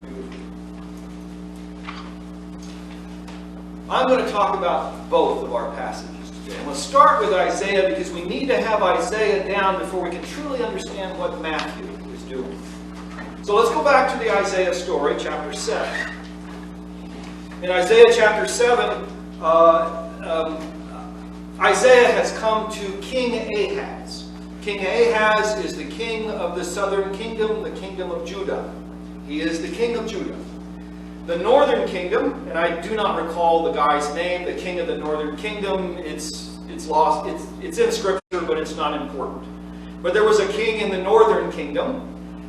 I'm going to talk about both of our passages today. I'm going to start with Isaiah because we need to have Isaiah down before we can truly understand what Matthew is doing. So let's go back to the Isaiah story, chapter 7. In Isaiah chapter 7, Isaiah has come to King Ahaz. King Ahaz is the king of the southern kingdom, the kingdom of Judah. He is the king of Judah. The northern kingdom, and I do not recall the guy's name, the king of the northern kingdom, it's lost. It's in Scripture, but it's not important. But there was a king in the northern kingdom,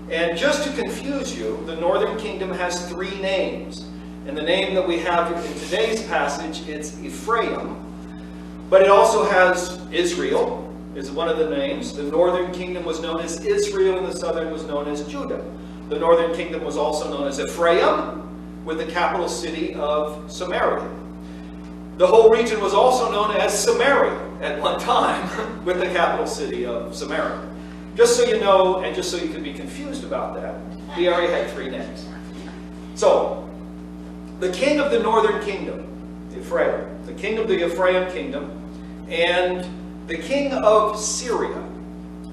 and just to confuse you, the northern kingdom has three names. And the name that we have in today's passage, it's Ephraim. But it also has Israel, is one of the names. The northern kingdom was known as Israel, and the southern was known as Judah. The northern kingdom was also known as Ephraim, with the capital city of Samaria. The whole region was also known as Samaria at one time, with the capital city of Samaria. Just so you know, and just so you can be confused about that, the area had three names. So, the king of the northern kingdom, Ephraim, the king of the Ephraim kingdom, and the king of Syria,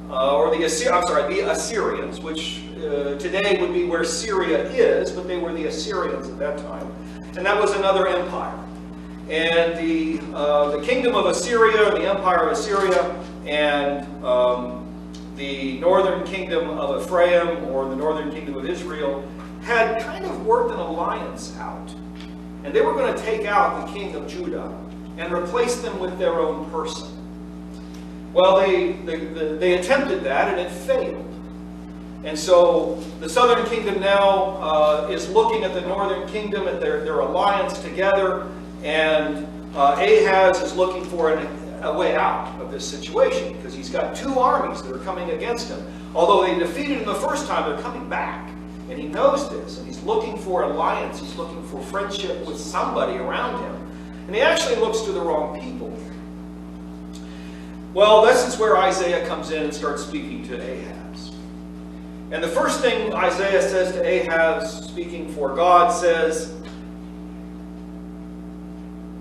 the Assyrians, which today would be where Syria is, but they were the Assyrians at that time. And that was another empire. And the kingdom of Assyria, the empire of Assyria, and the northern kingdom of Ephraim, or the northern kingdom of Israel, had kind of worked an alliance out. And they were going to take out the king of Judah and replace them with their own person. Well, they attempted that, and it failed. And so the southern kingdom now is looking at the northern kingdom, at their alliance together, and Ahaz is looking for a way out of this situation, because he's got two armies that are coming against him. Although they defeated him the first time, they're coming back. And he knows this, and he's looking for alliance. He's looking for friendship with somebody around him. And he actually looks to the wrong people. Well, this is where Isaiah comes in and starts speaking to Ahaz. And the first thing Isaiah says to Ahaz, speaking for God, says,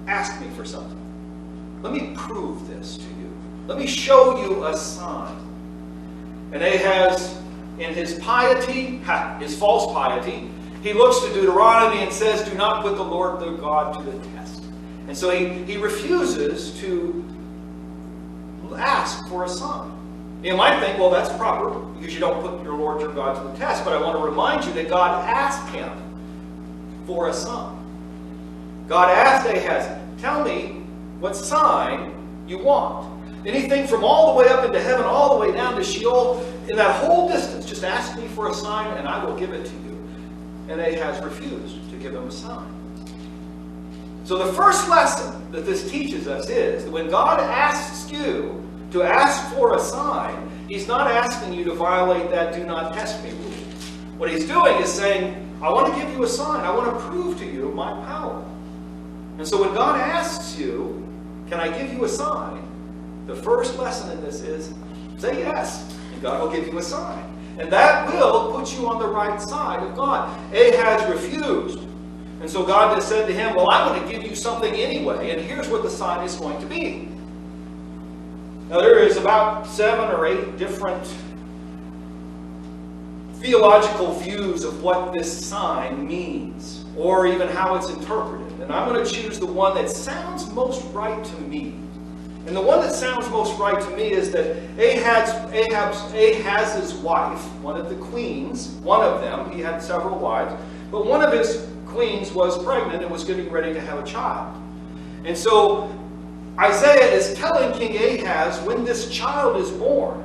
ask me for something. Let me prove this to you. Let me show you a sign. And Ahaz, in his piety, his false piety, he looks to Deuteronomy and says, do not put the Lord their God to the test. And so he refuses to ask for a sign. You might think, well, that's proper, because you don't put your Lord your God to the test. But I want to remind you that God asked him for a sign. God asked Ahaz, tell me what sign you want. Anything from all the way up into heaven, all the way down to Sheol, in that whole distance, just ask me for a sign and I will give it to you. And Ahaz refused to give him a sign. So the first lesson that this teaches us is that when God asks you to ask for a sign, he's not asking you to violate that do not test me rule. What he's doing is saying, I want to give you a sign. I want to prove to you my power. And so when God asks you, can I give you a sign? The first lesson in this is, say yes, and God will give you a sign. And that will put you on the right side of God. Ahaz refused. And so God has said to him, well, I'm going to give you something anyway, and here's what the sign is going to be. Now, there is about 7 or 8 different theological views of what this sign means, or even how it's interpreted. And I'm going to choose the one that sounds most right to me. And the one that sounds most right to me is that Ahaz's wife, one of the queens, one of them, he had several wives, but one of his queens was pregnant and was getting ready to have a child. And so Isaiah is telling King Ahaz, when this child is born,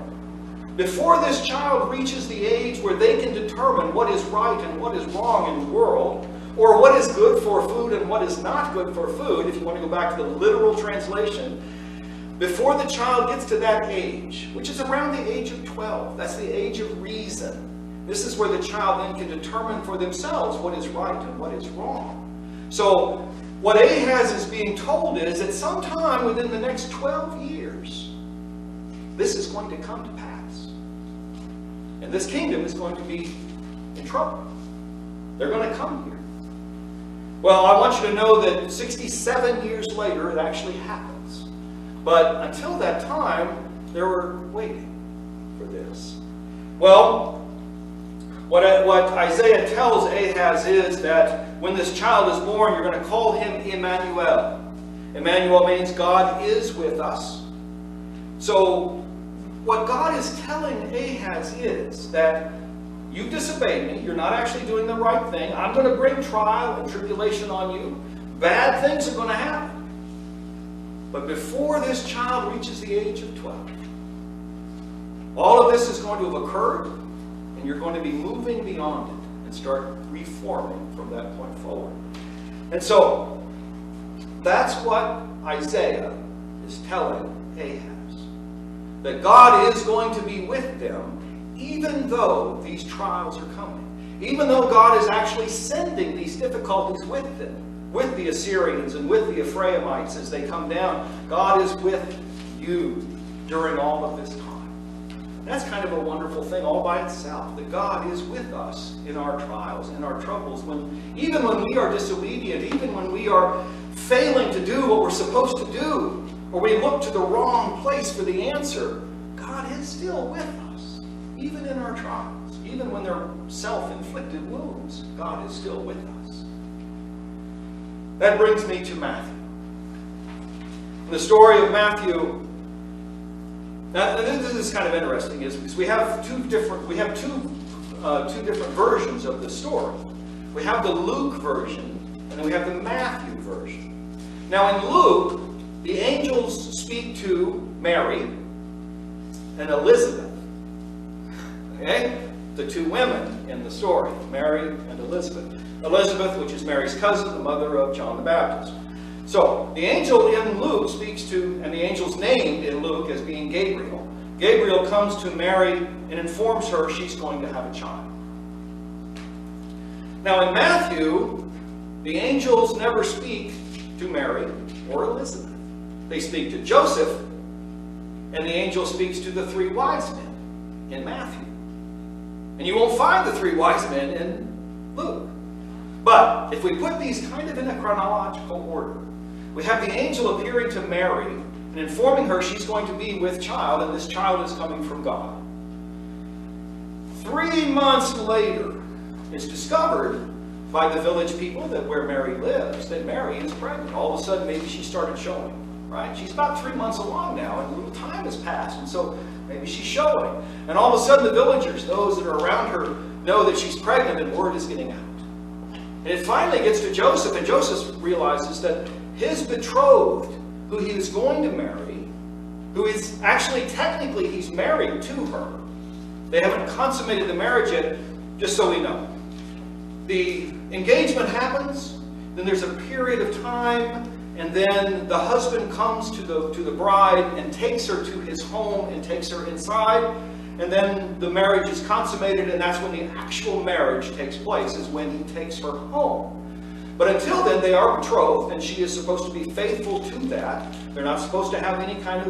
before this child reaches the age where they can determine what is right and what is wrong in the world, or what is good for food and what is not good for food, if you want to go back to the literal translation, before the child gets to that age, which is around the age of 12, that's the age of reason. This is where the child then can determine for themselves what is right and what is wrong. So what Ahaz is being told is that sometime within the next 12 years, this is going to come to pass. And this kingdom is going to be in trouble. They're going to come here. Well, I want you to know that 67 years later, it actually happens. But until that time, they were waiting for this. Well, what Isaiah tells Ahaz is that when this child is born, you're going to call him Emmanuel. Emmanuel means God is with us. So what God is telling Ahaz is that you disobeyed me. You're not actually doing the right thing. I'm going to bring trial and tribulation on you. Bad things are going to happen. But before this child reaches the age of 12, all of this is going to have occurred, and you're going to be moving beyond it and start reforming from that point forward. And so, that's what Isaiah is telling Ahaz. That God is going to be with them, even though these trials are coming. Even though God is actually sending these difficulties with them, with the Assyrians and with the Ephraimites as they come down, God is with you during all of this time. That's kind of a wonderful thing all by itself, that God is with us in our trials, in our troubles. Even when we are disobedient, even when we are failing to do what we're supposed to do, or we look to the wrong place for the answer, God is still with us, even in our trials. Even when they're self-inflicted wounds, God is still with us. That brings me to Matthew. In the story of Matthew, now, this is kind of interesting, is we have two different versions of the story. We have the Luke version, and then we have the Matthew version. Now, in Luke, the angels speak to Mary and Elizabeth. Okay? The two women in the story, Mary and Elizabeth. Elizabeth, which is Mary's cousin, the mother of John the Baptist. So, the angel in Luke speaks to, and the angel's named in Luke as being Gabriel. Gabriel comes to Mary and informs her she's going to have a child. Now, in Matthew, the angels never speak to Mary or Elizabeth. They speak to Joseph, and the angel speaks to the three wise men in Matthew. And you won't find the three wise men in Luke. But if we put these kind of in a chronological order, we have the angel appearing to Mary and informing her she's going to be with child, and this child is coming from God. 3 months later, it's discovered by the village people that where Mary lives, that Mary is pregnant. All of a sudden, maybe she started showing, right? She's about 3 months along now, and a little time has passed, and so maybe she's showing. And all of a sudden, the villagers, those that are around her, know that she's pregnant, and word is getting out. And it finally gets to Joseph, and Joseph realizes that his betrothed, who he is going to marry, who is actually, technically, he's married to her. They haven't consummated the marriage yet, just so we know. The engagement happens, then there's a period of time, and then the husband comes to the bride and takes her to his home and takes her inside, and then the marriage is consummated, and that's when the actual marriage takes place, is when he takes her home. But until then, they are betrothed, and she is supposed to be faithful to that. They're not supposed to have any kind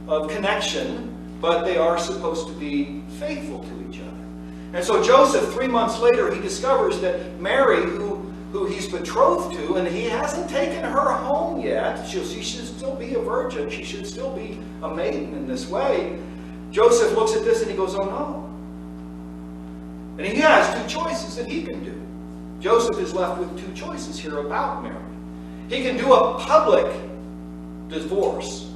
of connection, but they are supposed to be faithful to each other. And so Joseph, 3 months later, he discovers that Mary, who he's betrothed to, and he hasn't taken her home yet. She should still be a virgin. She should still be a maiden in this way. Joseph looks at this and he goes, oh no. And he has two choices that he can do. Joseph is left with two choices here about Mary. He can do a public divorce.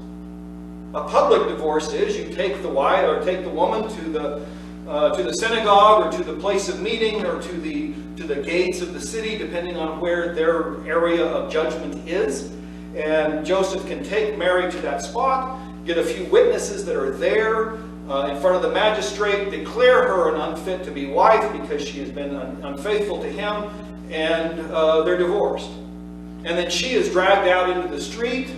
A public divorce is you take the wife or take the woman to the synagogue or to the place of meeting or to the gates of the city, depending on where their area of judgment is. And Joseph can take Mary to that spot, get a few witnesses that are there in front of the magistrate, declare her unfit to be wife because she has been unfaithful to him, and they're divorced. And then she is dragged out into the street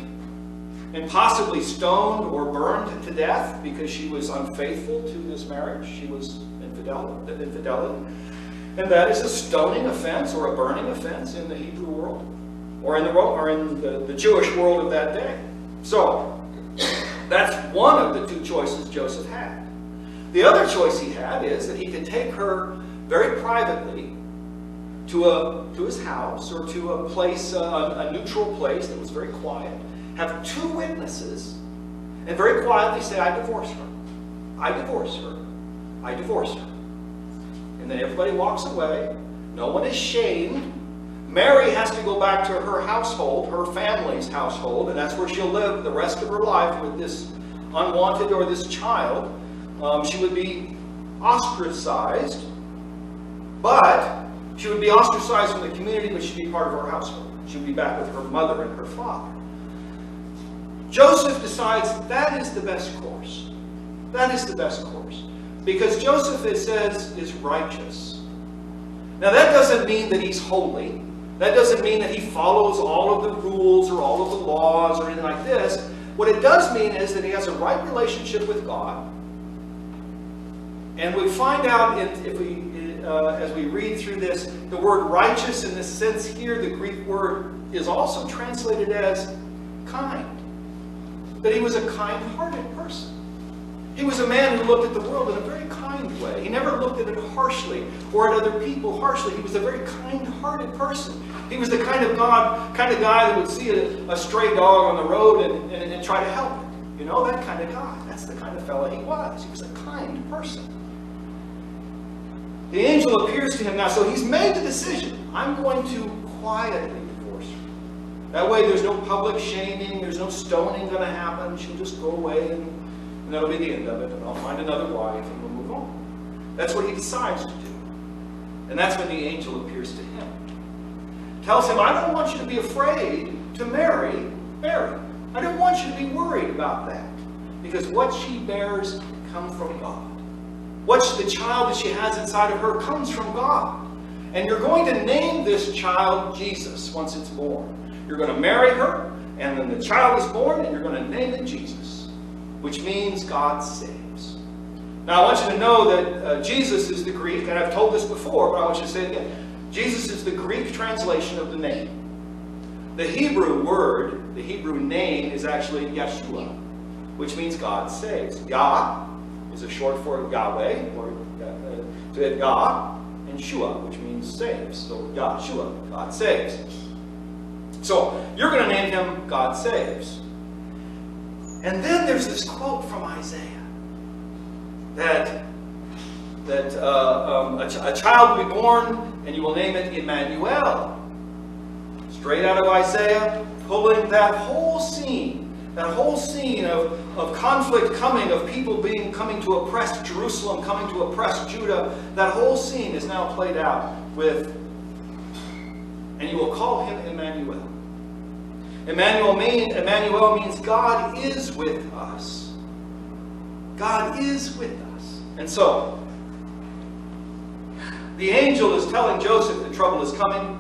and possibly stoned or burned to death because she was unfaithful to this marriage. She was infidelity. And that is a stoning offense or a burning offense in the Hebrew world or in the Jewish world of that day. So that's one of the two choices Joseph had. The other choice he had is that he could take her very privately to his house or to a place, a neutral place that was very quiet, have two witnesses, and very quietly say, I divorce her. I divorce her. I divorce her. And then everybody walks away. No one is shamed. Mary has to go back to her household, her family's household, and that's where she'll live the rest of her life with this unwanted or this child. She would be ostracized, but she would be ostracized from the community, but she'd be part of her household. She would be back with her mother and her father. Joseph decides that is the best course. That is the best course. Because Joseph, it says, is righteous. Now that doesn't mean that he's holy. That doesn't mean that he follows all of the rules or all of the laws or anything like this. What it does mean is that he has a right relationship with God. And we find out, as we read through this, the word righteous in this sense here, the Greek word, is also translated as kind. That he was a kind-hearted person. He was a man who looked at the world in a very kind way. He never looked at it harshly or at other people harshly. He was a very kind-hearted person. He was the kind of guy that would see a stray dog on the road and try to help it. You know, that kind of guy. That's the kind of fellow he was. He was a kind person. The angel appears to him now, so he's made the decision. I'm going to quietly divorce her. That way there's no public shaming, there's no stoning going to happen. She'll just go away and that'll be the end of it, and I'll find another wife and we'll move on. That's what he decides to do. And that's when the angel appears to him. Tells him, I don't want you to be afraid to marry Mary. I don't want you to be worried about that. Because what she bears comes from God. The child that she has inside of her comes from God. And you're going to name this child Jesus once it's born. You're going to marry her, and then the child is born, and you're going to name it Jesus. Which means God saves. Now I want you to know that Jesus is the Greek, and I've told this before, but I want you to say it again. Jesus is the Greek translation of the name. The Hebrew word, the Hebrew name is actually Yeshua, which means God saves. Yah is a short for Yahweh, or Yah, and Shua, which means saves. So Yahshua, God saves. So you're going to name him God saves. And then there's this quote from Isaiah that a child will be born and you will name it Emmanuel. Straight out of Isaiah, pulling that whole scene of conflict coming, of people coming to oppress Jerusalem, coming to oppress Judah. That whole scene is now played out with, and you will call him Emmanuel. Emmanuel means God is with us. God is with us. And so, the angel is telling Joseph the trouble is coming.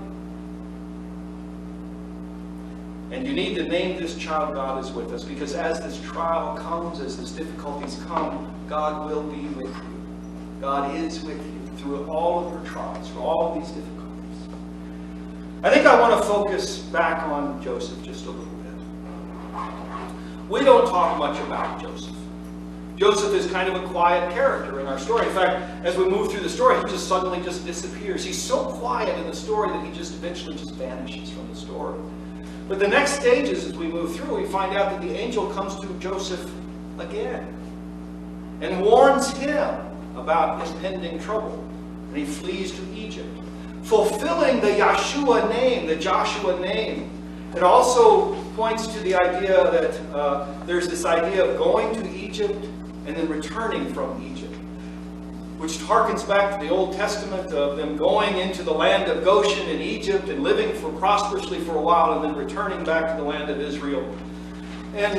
And you need to name this child God is with us. Because as this trial comes, as these difficulties come, God will be with you. God is with you through all of your trials, through all of these difficulties. I think I want to focus back on Joseph just a little bit. We don't talk much about Joseph. Joseph is kind of a quiet character in our story. In fact, as we move through the story, he just suddenly just disappears. He's so quiet in the story that he just eventually just vanishes from the story. But the next stages as we move through, we find out that the angel comes to Joseph again and warns him about impending trouble. And he flees to Egypt, fulfilling the Joshua name. It also points to the idea that there's this idea of going to Egypt and then returning from Egypt, which harkens back to the Old Testament of them going into the land of Goshen in Egypt and living prosperously for a while and then returning back to the land of Israel and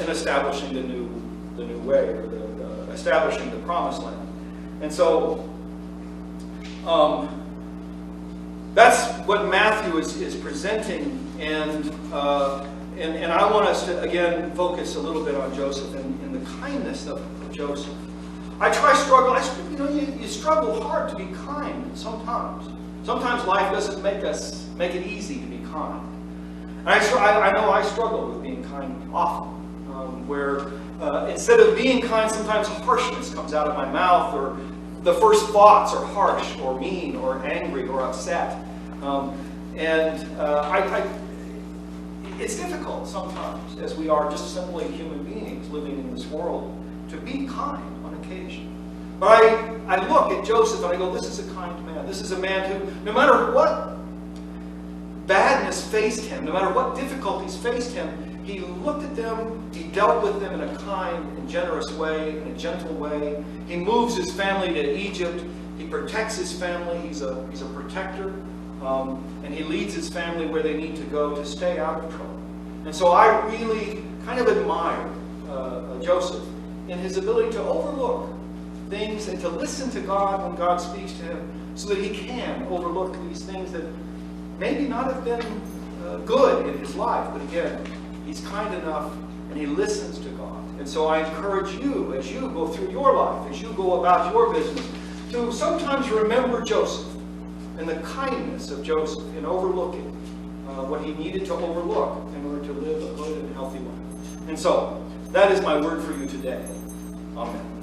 establishing the new way, or establishing the promised land. And so that's what Matthew is presenting, and I want us to again focus a little bit on Joseph and the kindness of Joseph. You struggle hard to be kind sometimes. Sometimes life doesn't make it easy to be kind. And I know I struggle with being kind often, where instead of being kind, sometimes harshness comes out of my mouth, or the first thoughts are harsh or mean or angry or upset. It's difficult sometimes, as we are just simply human beings living in this world, to be kind on occasion. But I look at Joseph and I go, this is a kind man. This is a man who, no matter what badness faced him, no matter what difficulties faced him, he looked at them, he dealt with them in a kind and generous way, in a gentle way. He moves his family to Egypt. He protects his family. He's a protector. And he leads his family where they need to go to stay out of trouble. And so I really kind of admire Joseph in his ability to overlook things and to listen to God when God speaks to him, so that he can overlook these things that maybe not have been good in his life. But again, he's kind enough and he listens to God. And so I encourage you, as you go through your life, as you go about your business, to sometimes remember Joseph and the kindness of Joseph in overlooking what he needed to overlook in order to live a good and healthy life. And so, that is my word for you today. Amen.